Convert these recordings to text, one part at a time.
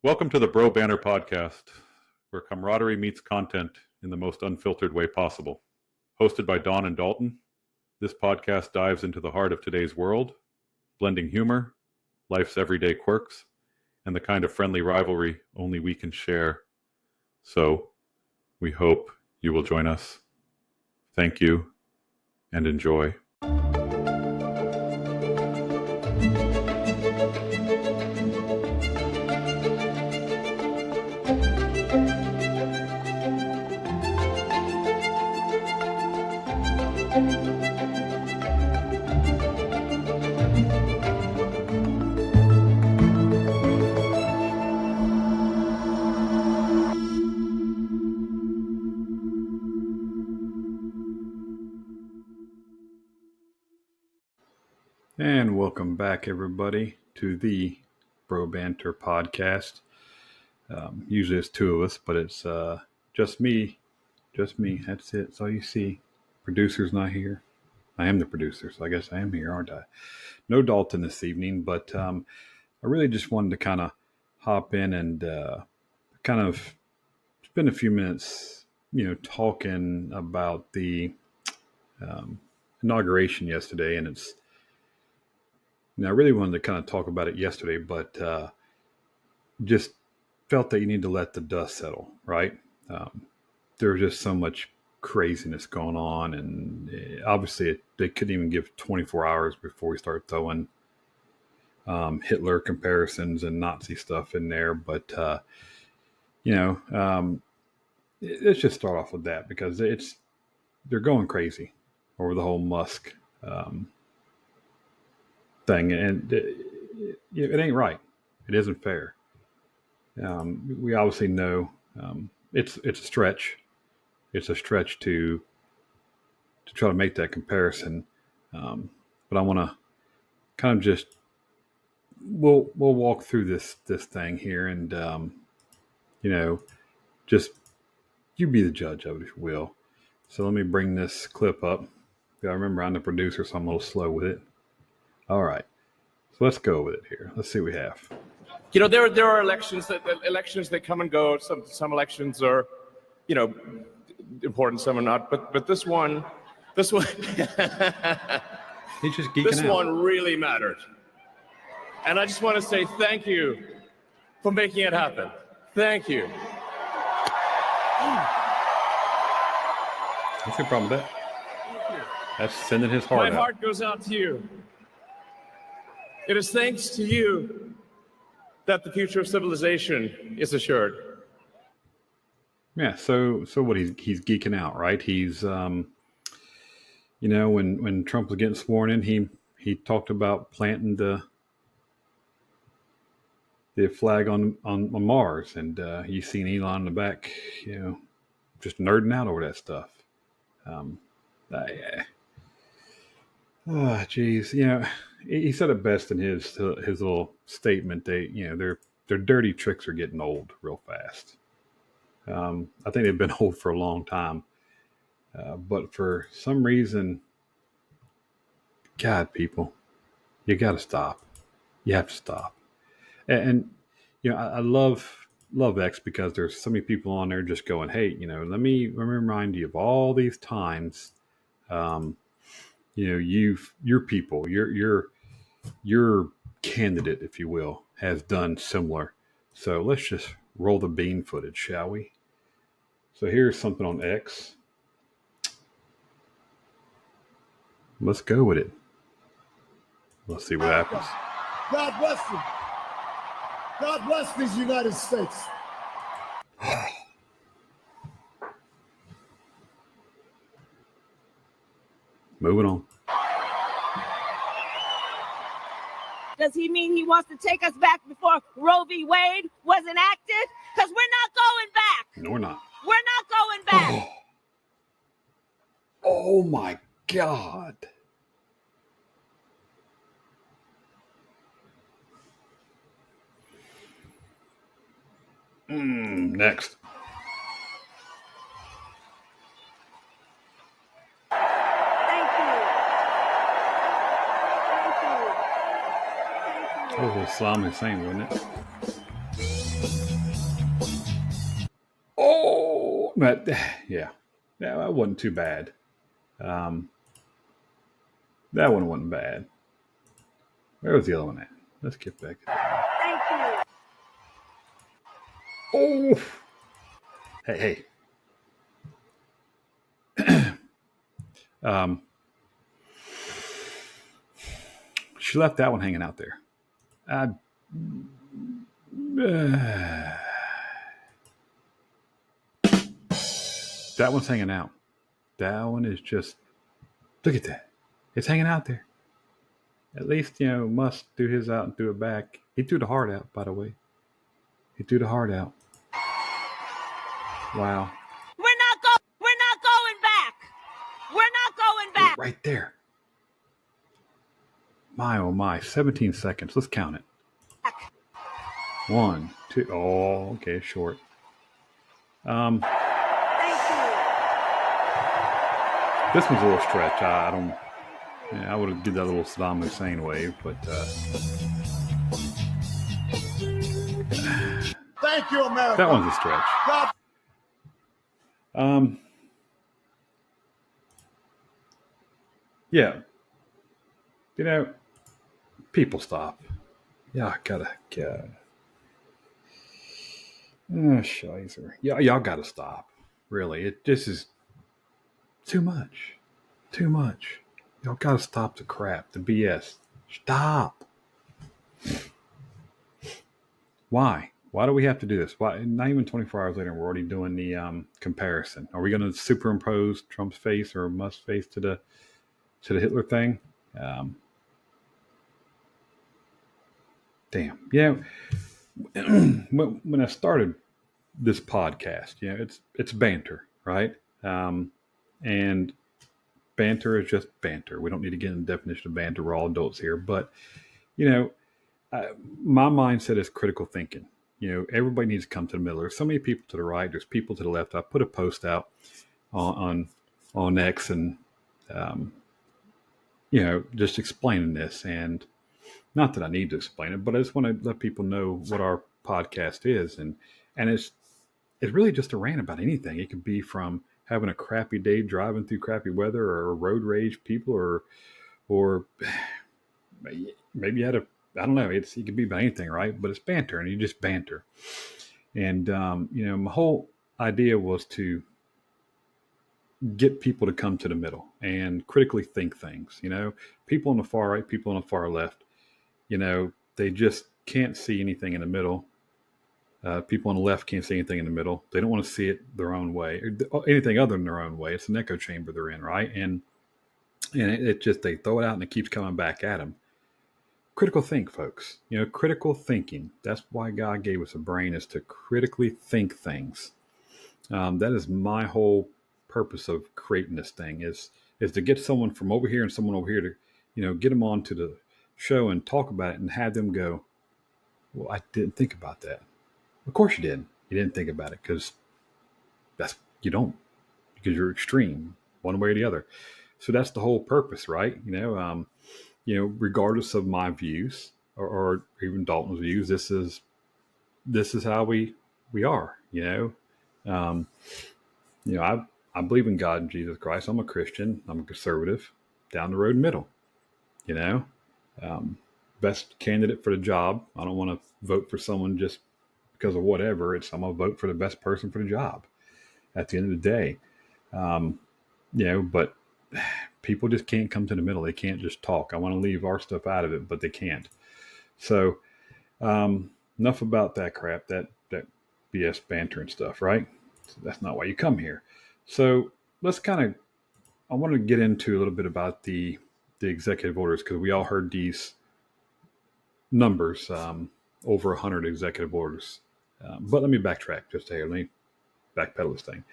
Welcome to the Bro Banter Podcast, where camaraderie meets content in the most unfiltered way possible. Hosted by Don and Dalton, this podcast dives into the heart of today's world, blending humor, life's everyday quirks, and the kind of friendly rivalry only we can share. So, we hope you will join us. Thank you, and enjoy. And welcome back, everybody, to the Bro Banter Podcast. Usually it's two of us, but it's just me. That's it. That's all you see. Producer's not here. I am the producer, so I guess I am here, aren't I? No Dalton this evening, but I really just wanted to kind of hop in and kind of spend a few minutes, talking about the inauguration yesterday, and it's. Now, I really wanted to kind of talk about it yesterday, but just felt that you need to let the dust settle, right? There was just so much craziness going on, and obviously they couldn't even give 24 hours before we start throwing Hitler comparisons and Nazi stuff in there. But, let's just start off with that because they're going crazy over the whole Musk thing, and it ain't right. It isn't fair. We obviously know it's a stretch. It's a stretch to try to make that comparison, but I want to kind of just we'll walk through this thing here, and just you be the judge of it, if you will. So let me bring this clip up. I remember I'm the producer, so I'm a little slow with it. All right, so let's go with it here. Let's see what we have. There are elections that come and go. Some elections are, important. Some are not. But this one, he's just geeking this out. one really mattered. And I just want to say thank you for making it happen. Thank you. What's your problem with that? That's sending his heart out. My heart goes out to you. It is thanks to you that the future of civilization is assured. Yeah, so what he's geeking out, right? He's when Trump was getting sworn in, he talked about planting the flag on Mars, and you seen Elon in the back, just nerding out over that stuff. Geez, he said it best in his little statement. Their dirty tricks are getting old real fast. I think they've been old for a long time, but for some reason, God, people, you got to stop. You have to stop. And I love X because there's so many people on there just going, hey, let me remind you of all these times. Your people, your candidate, if you will, has done similar. So let's just roll the bean footage, shall we? So here's something on X. Let's go with it. Let's see what happens. God bless you. God bless these United States. Moving on. Does he mean he wants to take us back before Roe v. Wade was enacted? Because we're not going back. No, we're not. We're not going back. Oh my God. Next. That was Saddam Hussein, wasn't it? But yeah, that wasn't too bad. That one wasn't bad. Where was the other one at? Let's get back. Thank you. Oh, hey. She left that one hanging out there. That one's hanging out. That one is just, look at that. It's hanging out there. At least, Musk threw his out and threw it back. He threw the heart out, by the way. He threw the heart out. Wow. We're not going back. We're not going back. Right there. My, oh my, 17 seconds. Let's count it. 1, 2. Oh, okay, short. Thank you. This one's a little stretch. I would have did that little Saddam Hussein wave, but Thank you, America. that one's a stretch. God. Yeah. People stop. Yeah, gotta. Shizer. Yeah, y'all gotta stop. Really, this is too much. Too much. Y'all gotta stop the crap, the BS. Stop. Why? Why do we have to do this? Why? Not even 24 hours later, we're already doing the comparison. Are we going to superimpose Trump's face or Musk's face to the Hitler thing? Damn. Yeah. When I started this podcast, it's banter, right? And banter is just banter. We don't need to get into the definition of banter. We're all adults here. But, my mindset is critical thinking. Everybody needs to come to the middle. There's so many people to the right. There's people to the left. I put a post out on X and, just explaining this. And not that I need to explain it, but I just want to let people know what our podcast is. And it's really just a rant about anything. It could be from having a crappy day, driving through crappy weather, or road rage people, or maybe you had I don't know. It could be about anything, right? But it's banter, and you just banter. And, my whole idea was to get people to come to the middle and critically think things. People on the far right, people on the far left, they just can't see anything in the middle. People on the left can't see anything in the middle. They don't want to see it their own way, or anything other than their own way. It's an echo chamber they're in, right? And it just, they throw it out and it keeps coming back at them. Critical think, folks. Critical thinking. That's why God gave us a brain, is to critically think things. That is my whole purpose of creating this thing, is to get someone from over here and someone over here to, get them onto the show and talk about it and have them go, well, I didn't think about that. Of course you didn't. You didn't think about it because you don't, because you're extreme one way or the other. So that's the whole purpose, right? Regardless of my views or even Dalton's views, this is how we are. I believe in God and Jesus Christ. I'm a Christian. I'm a conservative, down the road middle. Best candidate for the job. I don't want to vote for someone just because of whatever. I'm gonna vote for the best person for the job. At the end of the day, but people just can't come to the middle. They can't just talk. I want to leave our stuff out of it, but they can't. So enough about that crap, that BS banter and stuff, right? So that's not why you come here. So let's I want to get into a little bit about the executive orders, because we all heard these numbers, over 100 executive orders. But let me backtrack just here. Let me backpedal this thing.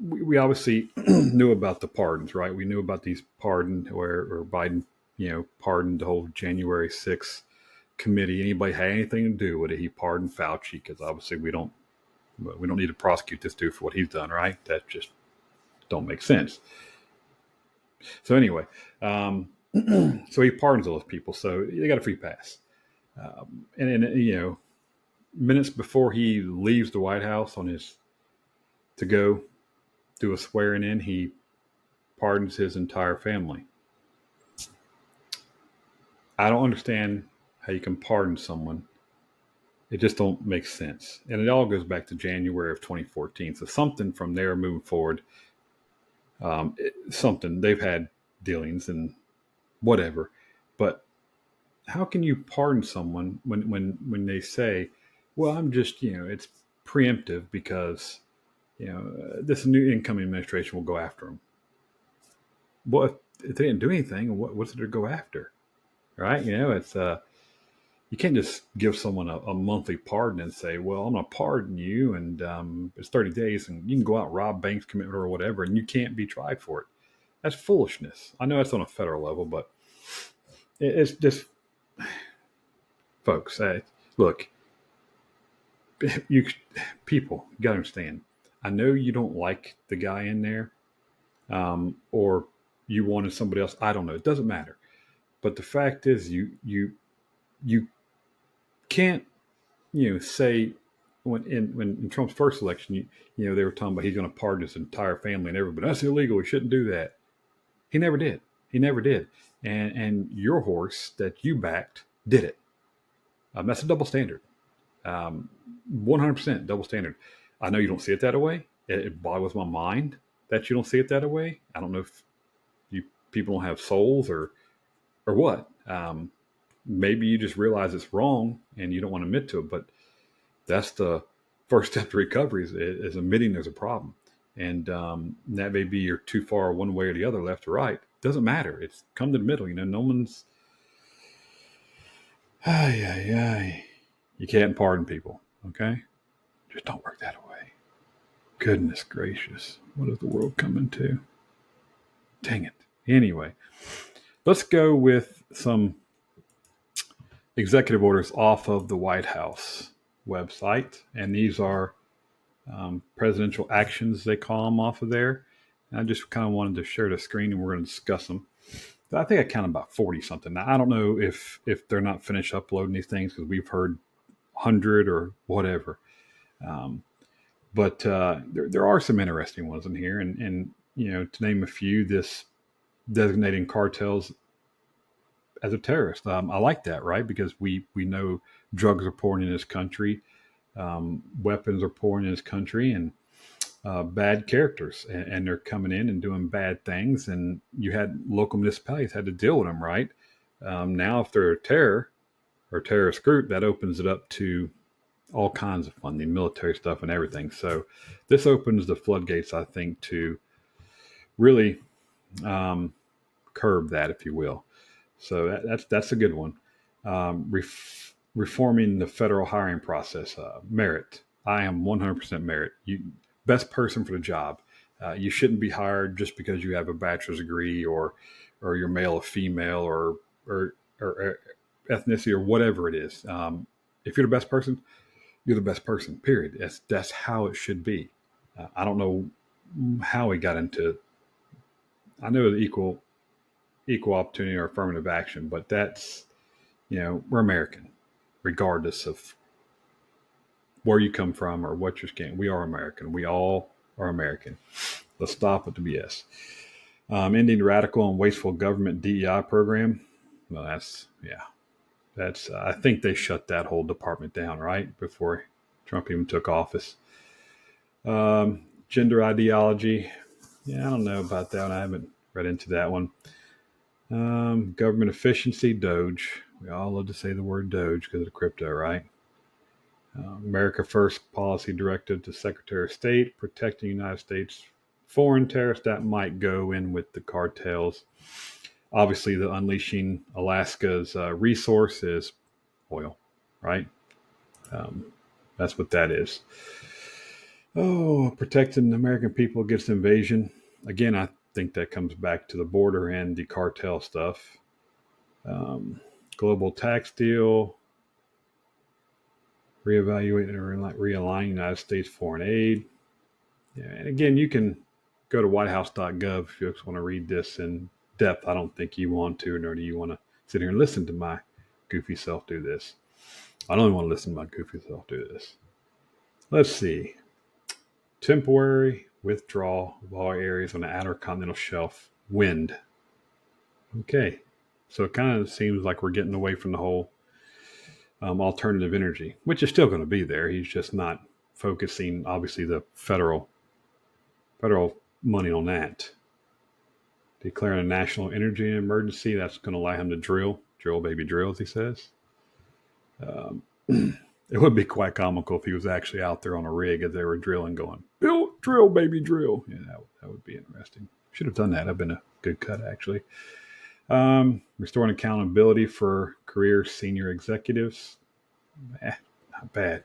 We obviously knew about the pardons, right? We knew about these pardons where Biden, pardoned the whole January 6th committee. Anybody had anything to do with it? He pardoned Fauci, because obviously we don't need to prosecute this dude for what he's done, right? That just don't make sense. So anyway, so he pardons those people. So they got a free pass. And minutes before he leaves the White House on his to go do a swearing in, he pardons his entire family. I don't understand how you can pardon someone. It just don't make sense. And it all goes back to January of 2014. So something from there moving forward, something they've had dealings and whatever. But how can you pardon someone when they say, well, I'm just, it's preemptive because, this new incoming administration will go after them. Well, if they didn't do anything, what's there to go after? Right? It's you can't just give someone a monthly pardon and say, well, I'm going to pardon you and it's 30 days and you can go out and rob banks, commit or whatever, and you can't be tried for it. That's foolishness. I know that's on a federal level, but it's just, folks, look, you got to understand. I know you don't like the guy in there or you wanted somebody else. I don't know. It doesn't matter. But the fact is you can't, say when in Trump's first election, they were talking about he's going to pardon his entire family and everybody. That's illegal. We shouldn't do that. He never did. And your horse that you backed did it. That's a double standard. 100% double standard. I know you don't see it that way. It boggles my mind that you don't see it that way. I don't know if you people don't have souls or what. Maybe you just realize it's wrong and you don't want to admit to it, but that's the first step to recovery is admitting there's a problem. And that may be you're too far one way or the other, left or right. Doesn't matter. It's come to the middle. No one's. You can't pardon people. Okay, just don't work that way. Goodness gracious, what is the world coming to? Dang it. Anyway, let's go with some executive orders off of the White House website. And these are presidential actions, they call them, off of there. And I just kind of wanted to share the screen and we're going to discuss them. I think I counted about 40 something. Now, I don't know if they're not finished uploading these things because we've heard 100 or whatever. But there are some interesting ones in here. And to name a few, this designating cartels as a terrorist. I like that, right? Because we know drugs are pouring in this country, weapons are pouring in this country, and bad characters, and they're coming in and doing bad things. And you had local municipalities had to deal with them, right? Now, if they're a terror or terrorist group, that opens it up to all kinds of funding, military stuff, and everything. So this opens the floodgates, I think, to really curb that, if you will. So that's a good one. Reforming the federal hiring process. Merit. I am 100% merit. Best person for the job. You shouldn't be hired just because you have a bachelor's degree or you're male or female or ethnicity or whatever it is. If you're the best person, you're the best person. Period. That's how it should be. I don't know how we got into. I know the equal opportunity or affirmative action, but that's, we're American, regardless of where you come from or what you're skin. We are American. We all are American. Let's stop with the BS. Ending radical and wasteful government DEI program. Well, that's I think they shut that whole department down, right? Before Trump even took office. Gender ideology. Yeah, I don't know about that one. I haven't read into that one. Government efficiency, Doge. We all love to say the word Doge because of the crypto, right? America First policy directive to Secretary of State, protecting the United States foreign terrorists. That might go in with the cartels. Obviously, the unleashing Alaska's resource is oil, right? That's what that is. Oh, protecting the American people against invasion. Again, I think that comes back to the border and the cartel stuff. Global tax deal. Reevaluating or realigning United States foreign aid. Yeah, and again, you can go to whitehouse.gov if you just want to read this in depth. I don't think you want to, nor do you want to sit here and listen to my goofy self do this. I don't even want to listen to my goofy self do this. Let's see. Temporary withdrawal of all areas on the outer continental shelf. Wind. Okay. So it kind of seems like we're getting away from the whole alternative energy, which is still going to be there. He's just not focusing, obviously, the federal money on that. Declaring a national energy emergency, that's going to allow him to drill, baby, drill, as he says. It would be quite comical if he was actually out there on a rig as they were drilling, going, drill, baby, drill. Yeah, that would be interesting. Should have done that. That'd been a good cut, actually. Restoring accountability for career senior executives. Not bad.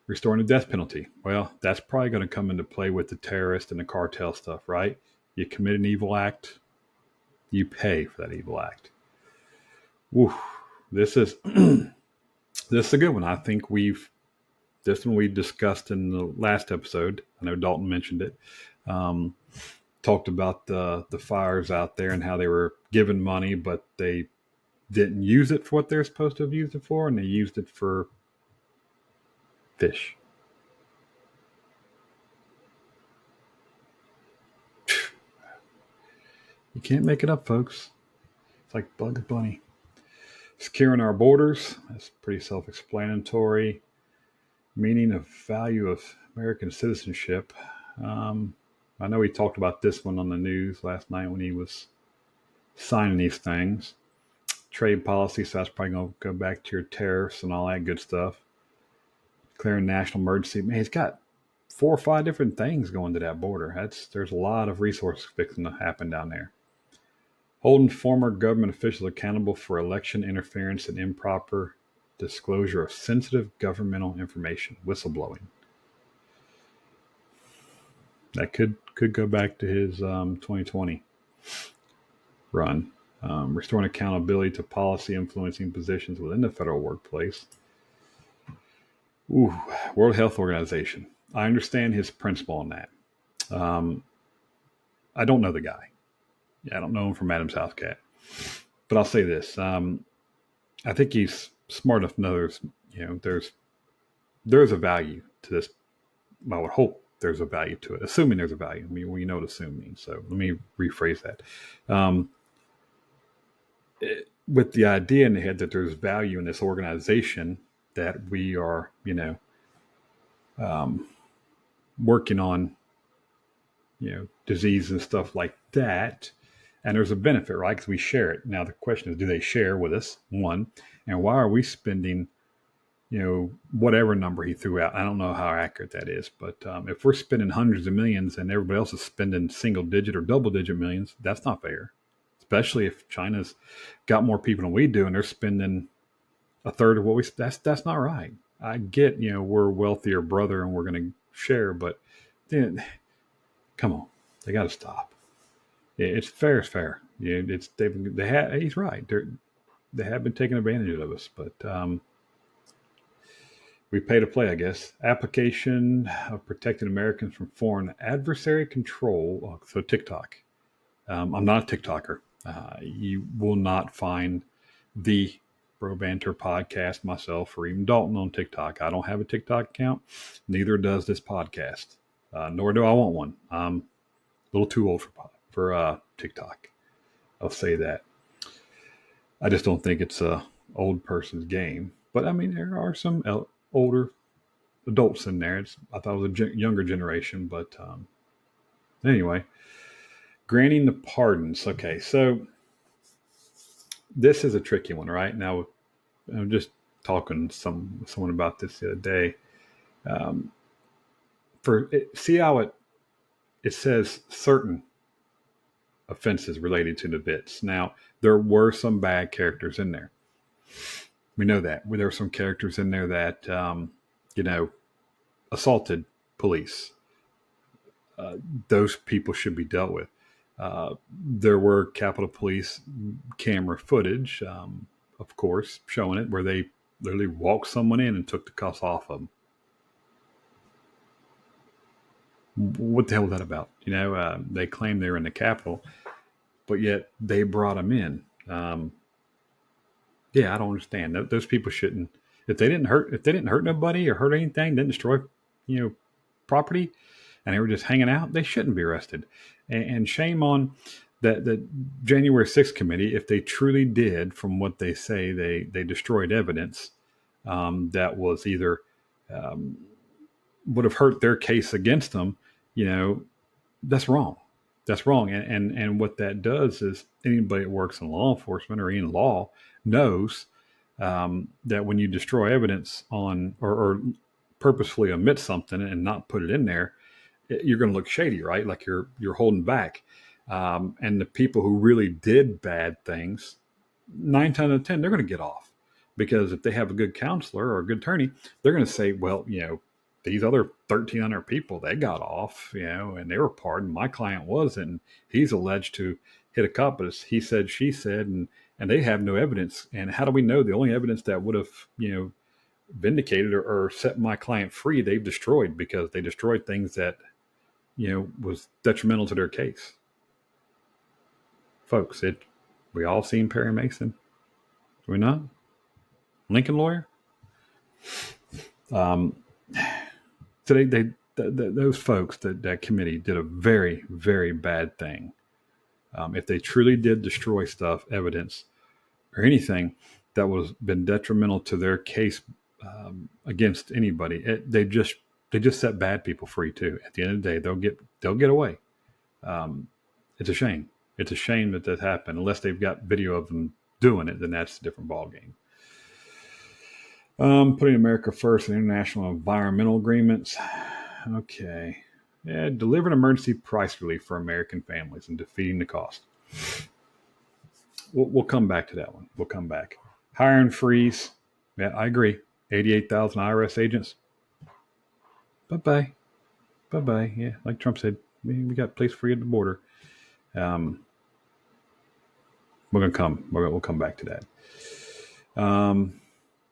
Restoring the death penalty. Well, that's probably going to come into play with the terrorist and the cartel stuff, right? You commit an evil act, you pay for that evil act. Woo. This is a good one. I think this one we discussed in the last episode. I know Dalton mentioned it. Talked about the fires out there and how they were given money, but they didn't use it for what they're supposed to have used it for, and they used it for fish. You can't make it up, folks. It's like Bugs Bunny. Securing our borders. That's pretty self-explanatory. Meaning of value of American citizenship. I know we talked about this one on the news last night when he was signing these things. Trade policy, so that's probably going to go back to your tariffs and all that good stuff. Declaring national emergency. Man, he's got 4 or 5 different things going to that border. There's a lot of resources fixing to happen down there. Holding former government officials accountable for election interference and improper disclosure of sensitive governmental information. Whistleblowing. That could go back to his 2020 run. Restoring accountability to policy influencing positions within the federal workplace. World Health Organization. I understand his principle on that. I don't know the guy. I don't know him from Adam's House Cat. But I'll say this. I think he's smart enough to know there's a value to this. I would hope there's a value to it, assuming there's a value. I mean, we know what assume means. So let me rephrase that. With the idea in the head that there's value in this organization that we are, working on, disease and stuff like that. And there's a benefit, right? Because we share it. Now, the question is, do they share with us? One. And why are we spending, whatever number he threw out? I don't know how accurate that is. But if we're spending hundreds of millions and everybody else is spending single digit or double digit millions, that's not fair. Especially if China's got more people than we do and they're spending a third of what that's not right. I get, we're wealthier brother and we're going to share, but then, come on, they got to stop. It's fair is fair. He's right. They have been taking advantage of us, but we pay to play, I guess. Application of protecting Americans from foreign adversary control. So TikTok. I'm not a TikToker. You will not find the Bro Banter Podcast, myself, or even Dalton on TikTok. I don't have a TikTok account. Neither does this podcast. Nor do I want one. I'm a little too old for TikTok. I'll say that. I just don't think it's a old person's game. But I mean, there are some older adults in there. I thought it was a younger generation, but anyway. Granting the pardons. Okay, so this is a tricky one, right? Now, I'm just talking to someone about this the other day. See how it says certain offenses related to the bits. Now, there were some bad characters in there. We know that. There were some characters in there that, assaulted police. Those people should be dealt with. There were Capitol Police camera footage, of course, showing it where they literally walked someone in and took the cuffs off of them. What the hell was that about? They claimed they were in the Capitol, but yet they brought them in. I don't understand. Those people shouldn't. If they didn't hurt nobody or hurt anything, didn't destroy, property and they were just hanging out, they shouldn't be arrested. And shame on the January 6th committee if they truly did, from what they say, they destroyed evidence that was either would have hurt their case against them. That's wrong. That's wrong. And what that does is anybody that works in law enforcement or in law knows that when you destroy evidence on or purposefully omit something and not put it in there, you're going to look shady, right? Like you're holding back. And the people who really did bad things, 9 times out of 10, they're going to get off, because if they have a good counselor or a good attorney, they're going to say, well, these other 1,300 people, they got off, and they were pardoned. My client wasn't. He's alleged to hit a cop, but he said, she said, and they have no evidence. And how do we know? The only evidence that would have, vindicated or set my client free, they've destroyed, because they destroyed things that, was detrimental to their case. Folks, we all seen Perry Mason. Do we not? Lincoln Lawyer? Today, those folks, that committee, did a very, very bad thing. If they truly did destroy stuff, evidence, or anything that was been detrimental to their case against anybody, they just set bad people free too. At the end of the day, they'll get away. It's a shame. It's a shame that happened. Unless they've got video of them doing it, then that's a different ballgame. Putting America first in international environmental agreements. Okay. Yeah, delivering emergency price relief for American families and defeating the cost. We'll come back to that one. We'll come back. Hiring freeze. Yeah, I agree. 88,000 IRS agents. Bye-bye. Bye-bye. Yeah, like Trump said, we got a place for you at the border. We'll come back to that.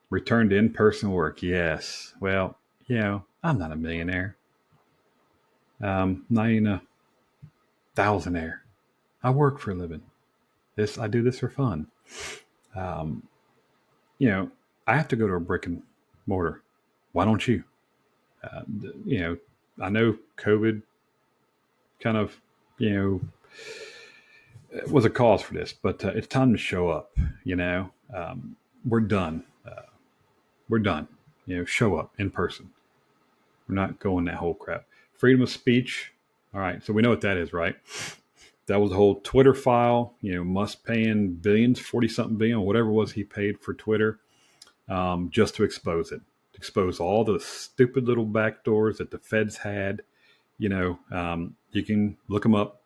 Return to in-person work. Yes. Well, I'm not a millionaire. Not even a thousandaire. I work for a living. I do this for fun. I have to go to a brick and mortar. Why don't you? I know COVID kind of, was a cause for this, but it's time to show up. We're done. We're done. Show up in person. We're not going that whole crap. Freedom of speech. All right. So we know what that is, right? That was the whole Twitter file, Musk paying billions, 40-something billion, whatever it was he paid for Twitter, just to expose it. Expose all the stupid little backdoors that the feds had. You can look them up.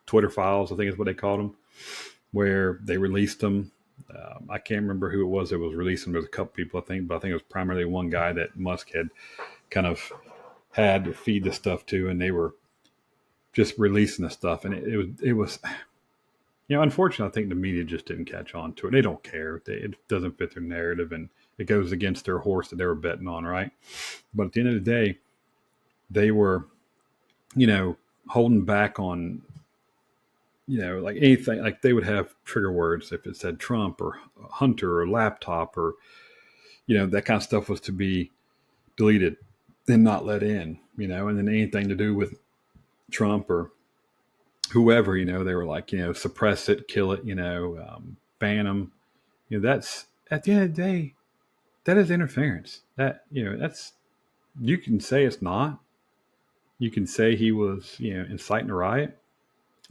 Twitter files, I think is what they called them, where they released them. I can't remember who it was that was releasing. There was a couple people, I think, but I think it was primarily one guy that Musk had kind of had to feed the stuff to, and they were just releasing the stuff. And it was, unfortunately, I think the media just didn't catch on to it. They don't care. It doesn't fit their narrative, and it goes against their horse that they were betting on, right? But at the end of the day, they were, holding back on, like anything, like they would have trigger words if it said Trump or Hunter or laptop or, that kind of stuff was to be deleted and not let in, and then anything to do with Trump or whoever, they were like, suppress it, kill it, ban them. That's, at the end of the day, that is interference. That, that's, you can say it's not. You can say he was, inciting a riot.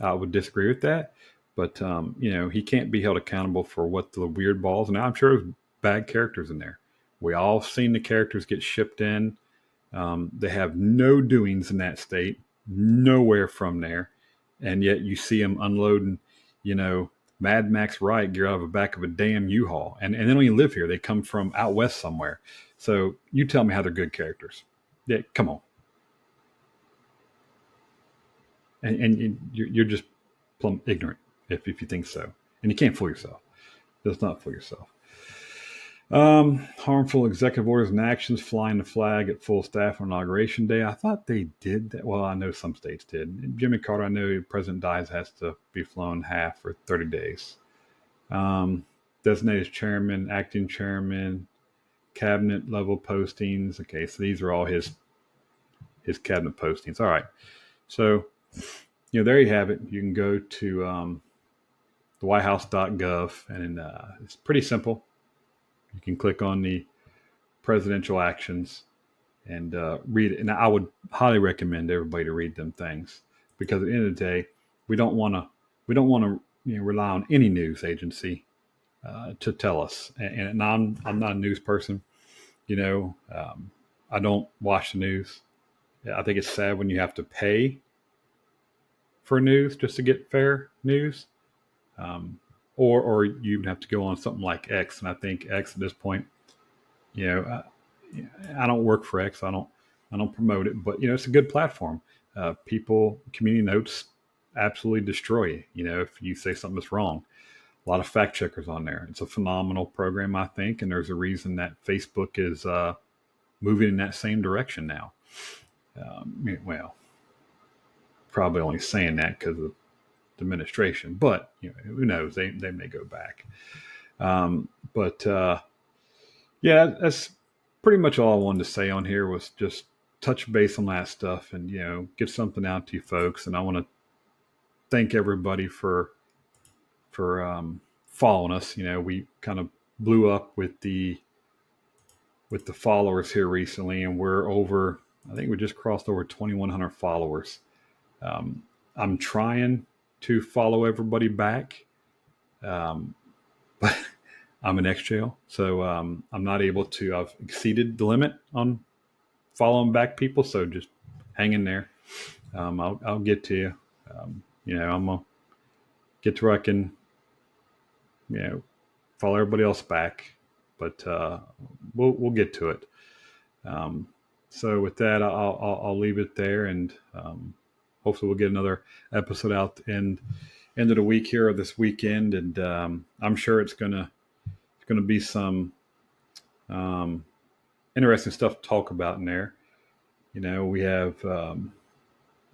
I would disagree with that. But, he can't be held accountable for what the weird balls. And I'm sure there's bad characters in there. We all seen the characters get shipped in. They have no doings in that state, nowhere from there. And yet you see them unloading, Mad Max riot gear out of the back of a damn U-Haul. And they don't even live here. They come from out west somewhere. So you tell me how they're good characters. Yeah, come on. And you're just plumb ignorant if you think so. And you can't fool yourself. Just not fool yourself. Harmful executive orders and actions, flying the flag at full staff on Inauguration Day. I thought they did that. Well, I know some states did. Jimmy Carter, I know President dies has to be flown half for 30 days. Designated chairman, acting chairman, cabinet level postings. Okay, so these are all his his cabinet postings. All right. So, there you have it. You can go to the whitehouse.gov, and it's pretty simple. You can click on the presidential actions and read it. And I would highly recommend everybody to read them things, because at the end of the day, we don't want to rely on any news agency to tell us. And I'm not a news person. I don't watch the news. I think it's sad when you have to pay for news just to get fair news, or you have to go on something like X. And I think X at this point, I don't work for X. I don't promote it, but it's a good platform. Community notes absolutely destroy you. If you say something that's wrong. A lot of fact checkers on there. It's a phenomenal program, I think, and there's a reason that Facebook is moving in that same direction now. Well, probably only saying that because of the administration, but who knows? They may go back. Yeah, that's pretty much all I wanted to say on here, was just touch base on that stuff and get something out to you folks. And I want to thank everybody for following us. We kind of blew up with the followers here recently, and I think we just crossed over 2,100 followers. I'm trying to follow everybody back, but I'm in X-Jail, so I'm not able to. I've exceeded the limit on following back people, so just hang in there. I'll get to you. I'm gonna get to where I can, follow everybody else back, but we'll get to it. So with that, I'll leave it there, and hopefully we'll get another episode out end of the week here, or this weekend, and I'm sure it's gonna be some interesting stuff to talk about in there. We have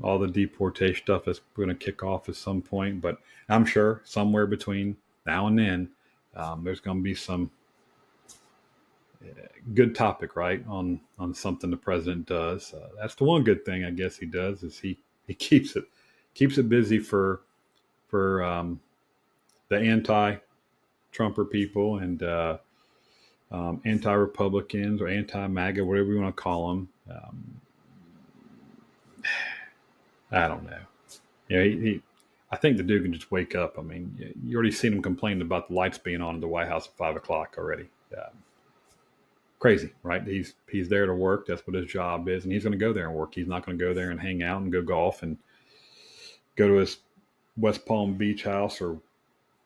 all the deportation stuff that's going to kick off at some point, but I'm sure somewhere between now and then, there's going to be some good topic, right, on something the president does. That's the one good thing I guess he does, is he keeps it busy for the anti-Trumper people and anti-Republicans or anti-MAGA, whatever you want to call them. I don't know. I think the dude can just wake up. I mean, you already seen him complaining about the lights being on in the White House at 5:00 already. Crazy, right? He's there to work. That's what his job is, and he's going to go there and work. He's not going to go there and hang out and go golf and go to his West Palm Beach house or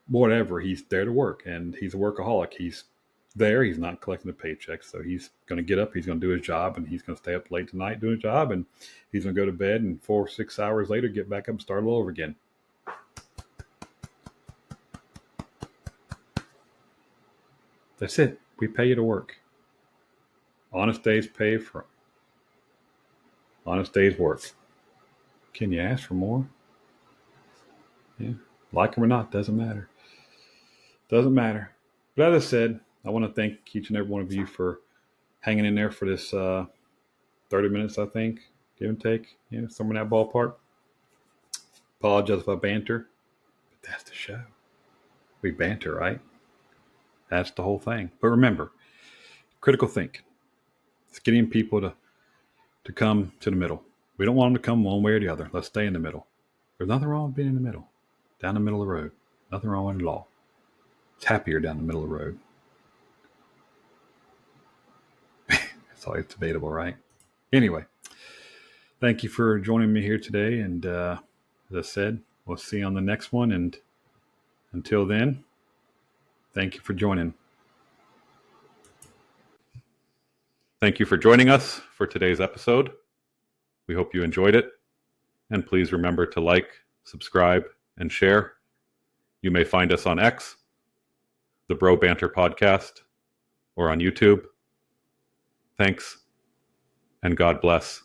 whatever. He's there to work, and he's a workaholic. He's there. He's not collecting a paycheck, so he's going to get up. He's going to do his job, and he's going to stay up late tonight doing his job, and he's going to go to bed, and 4 or 6 hours later get back up and start all over again. That's it. We pay you to work. Honest days pay for honest days work. Can you ask for more? Yeah, like him or not, doesn't matter. Doesn't matter. But as I said, I want to thank each and every one of you for hanging in there for this 30 minutes, I think, give and take. Somewhere in that ballpark. Apologize if I banter, but that's the show. We banter, right? That's the whole thing. But remember, critical thinking. It's getting people to come to the middle. We don't want them to come one way or the other. Let's stay in the middle. There's nothing wrong with being in the middle. Down the middle of the road. Nothing wrong with it at all. It's happier down the middle of the road. It's always debatable, right? Anyway, thank you for joining me here today. And as I said, we'll see you on the next one. And until then, thank you for joining. Thank you for joining us for today's episode. We hope you enjoyed it. And please remember to like, subscribe, and share. You may find us on X, the Bro Banter Podcast, or on YouTube. Thanks, and God bless.